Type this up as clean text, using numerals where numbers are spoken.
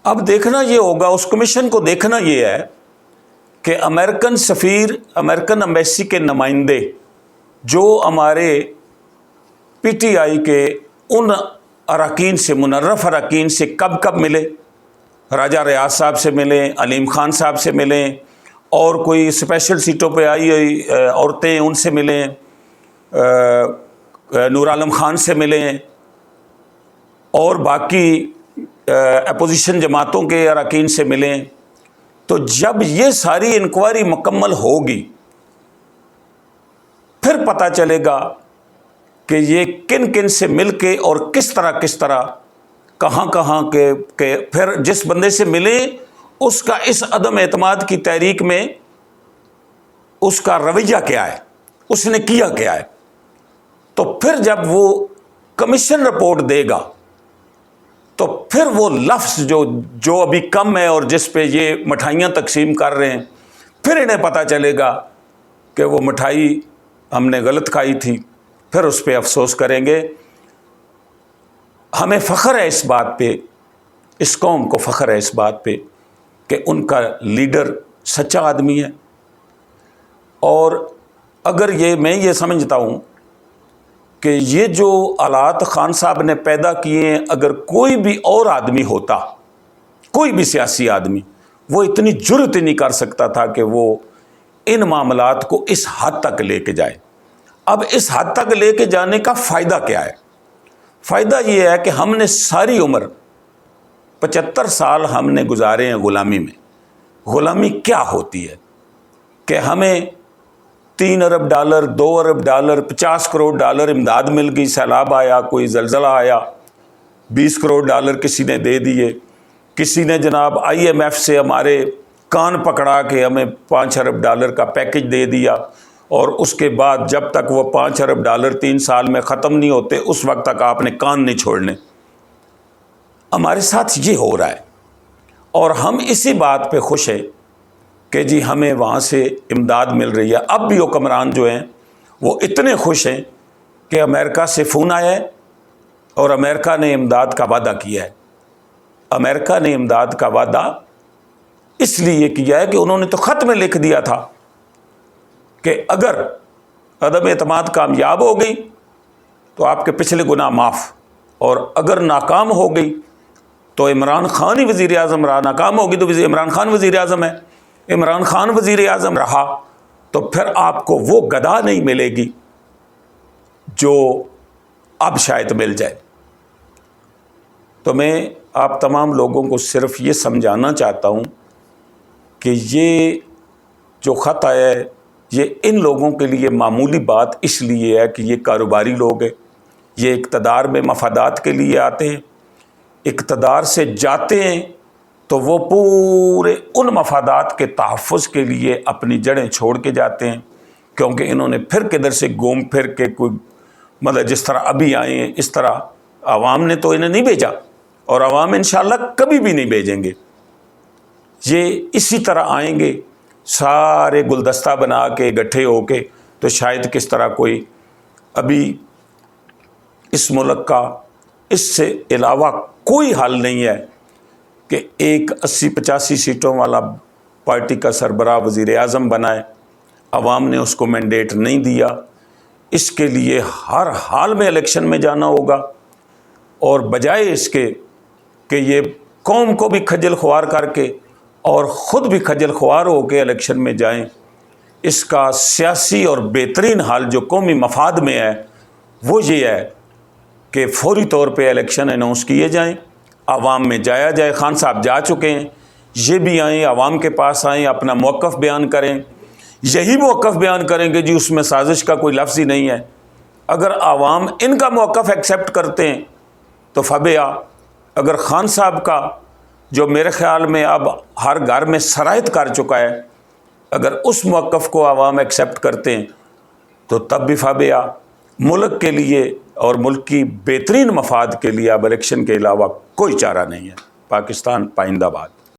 اب دیکھنا یہ ہوگا، اس کمیشن کو دیکھنا یہ ہے کہ امریکن سفیر، امریکن ایمبیسی کے نمائندے جو ہمارے پی ٹی آئی کے ان اراکین سے، منرف اراکین سے کب کب ملے، راجہ ریاض صاحب سے ملیں، علیم خان صاحب سے ملیں، اور کوئی اسپیشل سیٹوں پہ آئی ہوئی عورتیں ان سے ملیں، نور عالم خان سے ملیں، اور باقی اپوزیشن جماعتوں کے اراکین سے ملیں. تو جب یہ ساری انکوائری مکمل ہوگی پھر پتہ چلے گا کہ یہ کن کن سے مل کے اور کس طرح کہاں کے پھر جس بندے سے ملیں اس کا اس عدم اعتماد کی تحریک میں اس کا رویہ کیا ہے، اس نے کیا کیا ہے. تو پھر جب وہ کمیشن رپورٹ دے گا تو پھر وہ لفظ جو ابھی کم ہے اور جس پہ یہ مٹھائیاں تقسیم کر رہے ہیں، پھر انہیں پتہ چلے گا کہ وہ مٹھائی ہم نے غلط کھائی تھی، پھر اس پہ افسوس کریں گے. ہمیں فخر ہے اس بات پہ، اس قوم کو فخر ہے اس بات پہ کہ ان کا لیڈر سچا آدمی ہے. اور اگر میں یہ سمجھتا ہوں کہ یہ جو حالات خان صاحب نے پیدا کیے ہیں، اگر کوئی بھی اور آدمی ہوتا، کوئی بھی سیاسی آدمی، وہ اتنی جرأت نہیں کر سکتا تھا کہ وہ ان معاملات کو اس حد تک لے کے جائے. اب اس حد تک لے کے جانے کا فائدہ کیا ہے؟ فائدہ یہ ہے کہ ہم نے ساری عمر 75 سال ہم نے گزارے ہیں غلامی میں. غلامی کیا ہوتی ہے کہ ہمیں 3 ارب ڈالر، 2 ارب ڈالر، 50 کروڑ ڈالر امداد مل گئی، سیلاب آیا، کوئی زلزلہ آیا، 20 کروڑ ڈالر کسی نے دے دیے، کسی نے جناب آئی ایم ایف سے ہمارے کان پکڑا کے ہمیں 5 ارب ڈالر کا پیکج دے دیا، اور اس کے بعد جب تک وہ 5 ارب ڈالر 3 سال میں ختم نہیں ہوتے اس وقت تک آپ نے کان نہیں چھوڑنے. ہمارے ساتھ یہ ہو رہا ہے اور ہم اسی بات پہ خوش ہیں کہ جی ہمیں وہاں سے امداد مل رہی ہے. اب بھی حکمران جو ہیں وہ اتنے خوش ہیں کہ امریکہ سے فون آیا ہے اور امریکہ نے امداد کا وعدہ کیا ہے. امریکہ نے امداد کا وعدہ اس لیے کیا ہے کہ انہوں نے تو خط میں لکھ دیا تھا کہ اگر عدم اعتماد کامیاب ہو گئی تو آپ کے پچھلے گناہ معاف، اور اگر ناکام ہو گئی تو عمران خان ہی وزیر اعظم رہا، ناکام ہوگی تو عمران خان وزیر اعظم ہے، عمران خان وزیر اعظم رہا تو پھر آپ کو وہ گدا نہیں ملے گی جو اب شاید مل جائے. تو میں آپ تمام لوگوں کو صرف یہ سمجھانا چاہتا ہوں کہ یہ جو خط آیا ہے یہ ان لوگوں کے لیے معمولی بات اس لیے ہے کہ یہ کاروباری لوگ ہیں، یہ اقتدار میں مفادات کے لیے آتے ہیں، اقتدار سے جاتے ہیں تو وہ پورے ان مفادات کے تحفظ کے لیے اپنی جڑیں چھوڑ کے جاتے ہیں، کیونکہ انہوں نے پھر کدھر سے گھوم پھر کے کوئی مطلب جس طرح ابھی آئے ہیں اس طرح عوام نے تو انہیں نہیں بھیجا اور عوام انشاءاللہ کبھی بھی نہیں بھیجیں گے. یہ اسی طرح آئیں گے سارے گلدستہ بنا کے گٹھے ہو کے، تو شاید کس طرح کوئی ابھی اس ملک کا اس سے علاوہ کوئی حل نہیں ہے کہ ایک 80-85 سیٹوں والا پارٹی کا سربراہ وزیر اعظم بنائے. عوام نے اس کو مینڈیٹ نہیں دیا، اس کے لیے ہر حال میں الیکشن میں جانا ہوگا، اور بجائے اس کے کہ یہ قوم کو بھی خجل خوار کر کے اور خود بھی خجل خوار ہو کے الیکشن میں جائیں، اس کا سیاسی اور بہترین حل جو قومی مفاد میں ہے وہ یہ ہے کہ فوری طور پہ الیکشن اناؤنس کیے جائیں، عوام میں جایا جائے. خان صاحب جا چکے ہیں، یہ بھی آئیں، عوام کے پاس آئیں، اپنا موقف بیان کریں. یہی موقف بیان کریں کہ جی اس میں سازش کا کوئی لفظ ہی نہیں ہے. اگر عوام ان کا موقف ایکسیپٹ کرتے ہیں تو فبیا، اگر خان صاحب کا جو میرے خیال میں اب ہر گھر میں سرایت کر چکا ہے، اگر اس موقف کو عوام ایکسیپٹ کرتے ہیں تو تب بھی فبیا. ملک کے لیے اور ملک کی بہترین مفاد کے لیے اب الیکشن کے علاوہ کوئی چارہ نہیں ہے. پاکستان پائندہ باد.